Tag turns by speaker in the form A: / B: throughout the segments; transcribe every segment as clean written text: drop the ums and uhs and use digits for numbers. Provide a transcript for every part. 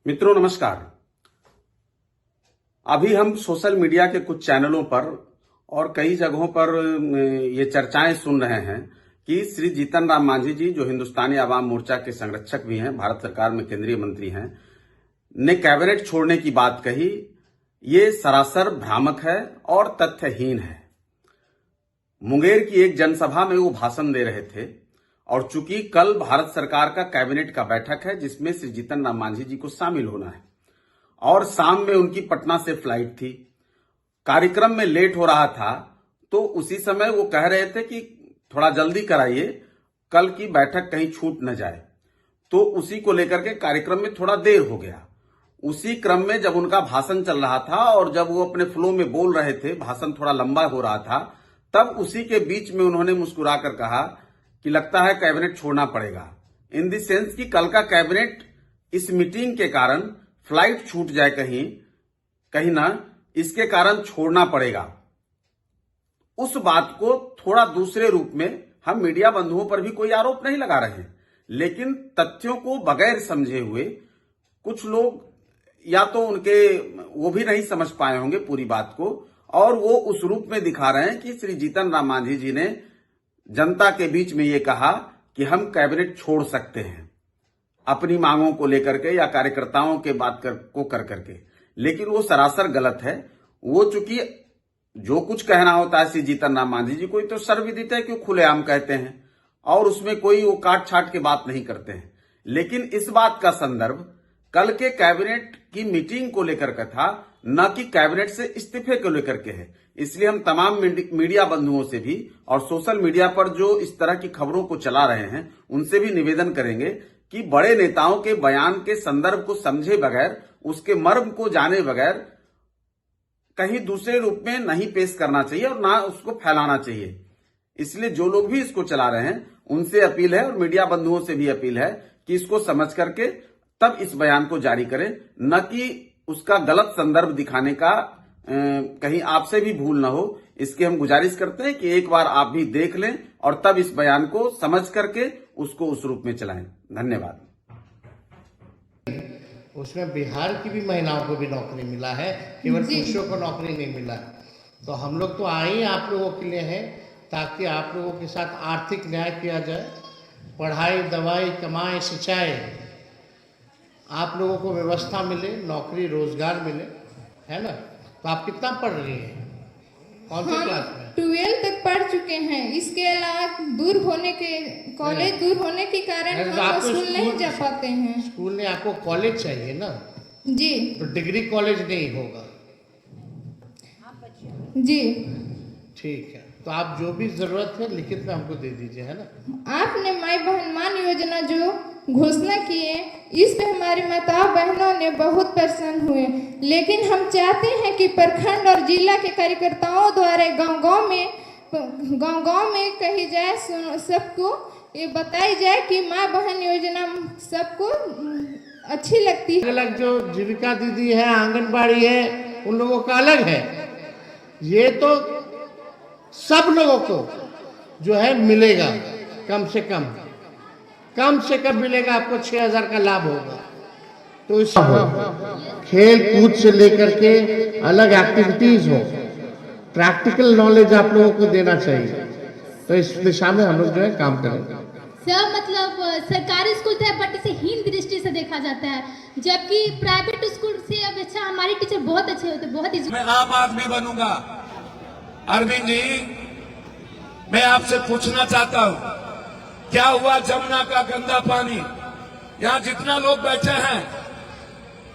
A: मित्रों नमस्कार। अभी हम सोशल मीडिया के कुछ चैनलों पर और कई जगहों पर ये चर्चाएं सुन रहे हैं कि श्री जीतन राम मांझी जी, जो हिंदुस्तानी आवाम मोर्चा के संरक्षक भी हैं, भारत सरकार में केंद्रीय मंत्री हैं, ने कैबिनेट छोड़ने की बात कही। ये सरासर भ्रामक है और तथ्यहीन है। मुंगेर की एक जनसभा में वो भाषण दे रहे थे और चूंकि कल भारत सरकार का कैबिनेट का बैठक है जिसमें श्री जीतन राम मांझी जी को शामिल होना है और शाम में उनकी पटना से फ्लाइट थी, कार्यक्रम में लेट हो रहा था, तो उसी समय वो कह रहे थे कि थोड़ा जल्दी कराइए, कल की बैठक कहीं छूट न जाए। तो उसी को लेकर के कार्यक्रम में थोड़ा देर हो गया। उसी क्रम में जब उनका भाषण चल रहा था और जब वो अपने फ्लो में बोल रहे थे, भाषण थोड़ा लंबा हो रहा था, तब उसी के बीच में उन्होंने मुस्कुराकर कहा कि लगता है कैबिनेट छोड़ना पड़ेगा। इन द सेंस कि कल का कैबिनेट इस मीटिंग के कारण फ्लाइट छूट जाए कहीं ना, इसके कारण छोड़ना पड़ेगा। उस बात को थोड़ा दूसरे रूप में हम मीडिया बंधुओं पर भी कोई आरोप नहीं लगा रहे हैं, लेकिन तथ्यों को बगैर समझे हुए कुछ लोग या तो उनके वो भी नहीं समझ पाए होंगे पूरी बात को, और वो उस रूप में दिखा रहे हैं कि श्री जीतन राम मांझी जी ने जनता के बीच में ये कहा कि हम कैबिनेट छोड़ सकते हैं अपनी मांगों को लेकर के या कार्यकर्ताओं के बात को कर करके, लेकिन वो सरासर गलत है। वो चूंकि जो कुछ कहना होता है श्री जीतन राम मांझी जी, कोई तो सर्वविदित है कि खुलेआम कहते हैं और उसमें कोई वो काट छाट के बात नहीं करते हैं, लेकिन इस बात का संदर्भ कल के कैबिनेट की मीटिंग को लेकर के था, न कि कैबिनेट से इस्तीफे को लेकर के है। इसलिए हम तमाम मीडिया बंधुओं से भी और सोशल मीडिया पर जो इस तरह की खबरों को चला रहे हैं उनसे भी निवेदन करेंगे कि बड़े नेताओं के बयान के संदर्भ को समझे बगैर, उसके मर्म को जाने बगैर कहीं दूसरे रूप में नहीं पेश करना चाहिए और ना उसको फैलाना चाहिए। इसलिए जो लोग भी इसको चला रहे हैं उनसे अपील है और मीडिया बंधुओं से भी अपील है कि इसको समझ करके तब इस बयान को जारी करें, न कि उसका गलत संदर्भ दिखाने का कहीं आपसे भी भूल न हो। इसकी हम गुजारिश करते हैं कि एक बार आप भी देख लें और तब इस बयान को समझ करके उसको उस रूप में चलाएं। धन्यवाद।
B: उसमें बिहार की भी महिलाओं को भी नौकरी मिला है, केवल पुरुषों को नौकरी नहीं मिला। तो हम लोग तो आए ही आप लोगों के लिए हैं ताकि आप लोगों के साथ आर्थिक न्याय किया जाए, पढ़ाई, दवाई, कमाई, सिंचाई, आप लोगों को व्यवस्था मिले, नौकरी रोजगार मिले, है ना। तो आप कितना पढ़ रही हैं? कौन सी क्लास में?
C: 12 तक पढ़ चुके हैं। इसके अलावा दूर होने के कॉलेज दूर होने के कारण हम स्कूल नहीं जा पाते हैं।
B: स्कूल ने आपको कॉलेज चाहिए ना
C: जी,
B: तो डिग्री कॉलेज नहीं होगा
C: जी।
B: ठीक है, तो आप जो भी जरूरत है लिखित में हमको दे दीजिए, है ना।
C: आपने माई बहन मान योजना जो घोषणा किए, इस पे हमारी माताओं बहनों ने बहुत प्रसन्न हुए, लेकिन हम चाहते हैं कि प्रखंड और जिला के कार्यकर्ताओं द्वारा गांव-गांव में कही जाए, सबको ये बताई जाए कि माँ बहन योजना सबको अच्छी लगती है।
B: अलग जो जीविका दीदी है, आंगनबाड़ी है, उन लोगों का अलग है। ये तो सब लोगों को जो है मिलेगा, कम से कम मिलेगा आपको 6,000 का लाभ होगा। तो इस खेल कूद से लेकर के अलग एक्टिविटीज हो, प्रैक्टिकल नॉलेज आप लोगों को देना चाहिए। तो इस दिशा में हम लोग जो है काम करेंगे।
D: सर मतलब सरकारी स्कूल थे बट इसे हीन दृष्टि से देखा जाता है, जबकि प्राइवेट स्कूल से अब अच्छा हमारे टीचर बहुत अच्छे होते, बहुत ही।
E: मैं आम आदमी बनूंगा। अरविंद जी, मैं आपसे पूछना चाहता हूं, क्या हुआ जमुना का गंदा पानी? यहाँ जितना लोग बैठे हैं,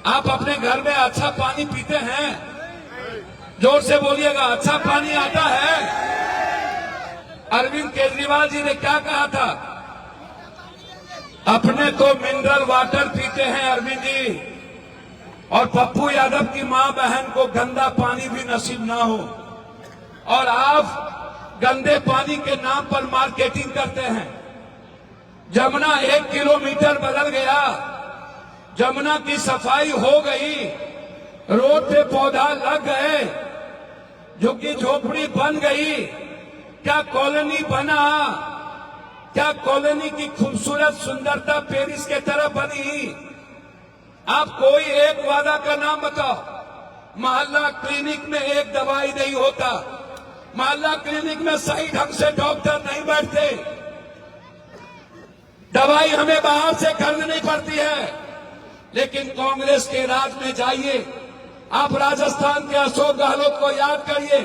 E: आप अपने घर में अच्छा पानी पीते हैं? जोर से बोलिएगा, अच्छा पानी आता है? अरविंद केजरीवाल जी ने क्या कहा था? अपने तो मिनरल वाटर पीते हैं अरविंद जी, और पप्पू यादव की मां बहन को गंदा पानी भी नसीब ना हो, और आप गंदे पानी के नाम पर मार्केटिंग करते हैं। जमुना 1 किलोमीटर बदल गया, जमुना की सफाई हो गई, रोड पे पौधा लग गए, झुग्गी झोपड़ी बन गई, क्या कॉलोनी बना? क्या कॉलोनी की खूबसूरत सुंदरता पेरिस के तरह बनी? आप कोई एक वादा का नाम बताओ। मोहल्ला क्लिनिक में एक दवाई नहीं होता, मोहल्ला क्लिनिक में सही ढंग से डॉक्टर नहीं बैठते, दवाई हमें बाहर से खरीदनी पड़ती है। लेकिन कांग्रेस के राज में जाइए, आप राजस्थान के अशोक गहलोत को याद करिए,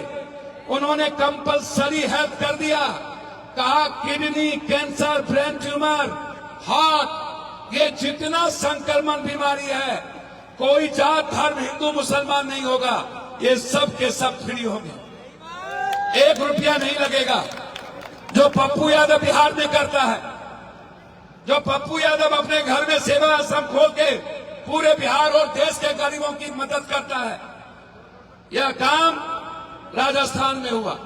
E: उन्होंने कंपलसरी हेल्थ कर दिया। कहा kidney cancer, brain tumour, heart, ये जितना संक्रमण बीमारी है, कोई जात धर्म हिंदू मुसलमान नहीं होगा, ये सब के सब फ्री होंगे, 1 रुपया नहीं लगेगा। जो पप्पू यादव बिहार में करता है, जो पप्पू यादव अपने घर में सेवा आश्रम खोल के पूरे बिहार और देश के गरीबों की मदद करता है, यह काम राजस्थान में हुआ।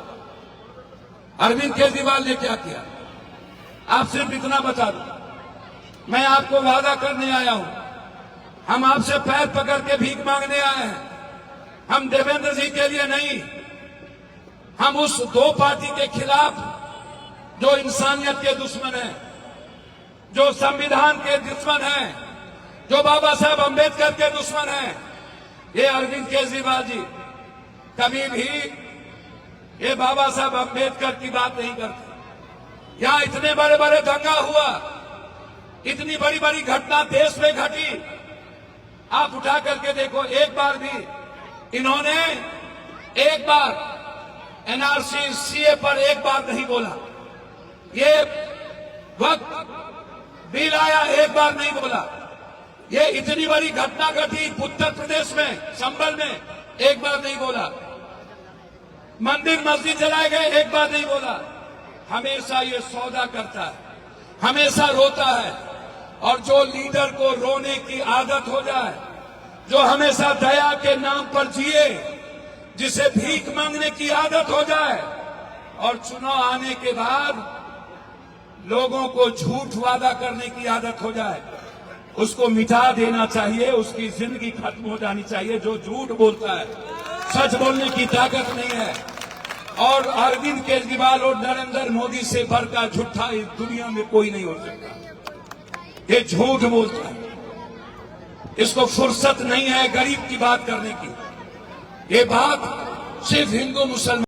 E: अरविंद केजरीवाल ने क्या किया, आप सिर्फ इतना बता दो। मैं आपको वादा करने आया हूं, हम आपसे पैर पकड़ के भीख मांगने आए हैं। हम देवेंद्र जी के लिए नहीं, हम उस 2 पार्टी के खिलाफ जो इंसानियत के दुश्मन है, जो संविधान के दुश्मन है, जो बाबा साहब अंबेडकर के दुश्मन है। ये अरविंद केजरीवाल जी कभी भी ये बाबा साहब अंबेडकर की बात नहीं करते। यहां इतने बड़े बड़े दंगा हुआ, इतनी बड़ी बड़ी घटना देश में घटी, आप उठा करके देखो, एक बार भी इन्होंने एक बार एनआरसी सीए पर एक बार नहीं बोला। ये वक्त बिल आया, एक बार नहीं बोला। ये इतनी बड़ी घटना घटी उत्तर प्रदेश में, संभल में, एक बार नहीं बोला। मंदिर मस्जिद जलाए गए, एक बार नहीं बोला। हमेशा ये सौदा करता है, हमेशा रोता है। और जो लीडर को रोने की आदत हो जाए, जो हमेशा दया के नाम पर जिए, जिसे भीख मांगने की आदत हो जाए और चुनाव आने के बाद लोगों को झूठ वादा करने की आदत हो जाए, उसको मिटा देना चाहिए, उसकी जिंदगी खत्म हो जानी चाहिए। जो झूठ बोलता है, सच बोलने की ताकत नहीं है। और अरविंद केजरीवाल और नरेंद्र मोदी से बढ़कर झूठा इस दुनिया में कोई नहीं हो सकता। ये झूठ बोलता है, इसको फुर्सत नहीं है गरीब की बात करने की। ये बात सिर्फ हिंदू मुसलमान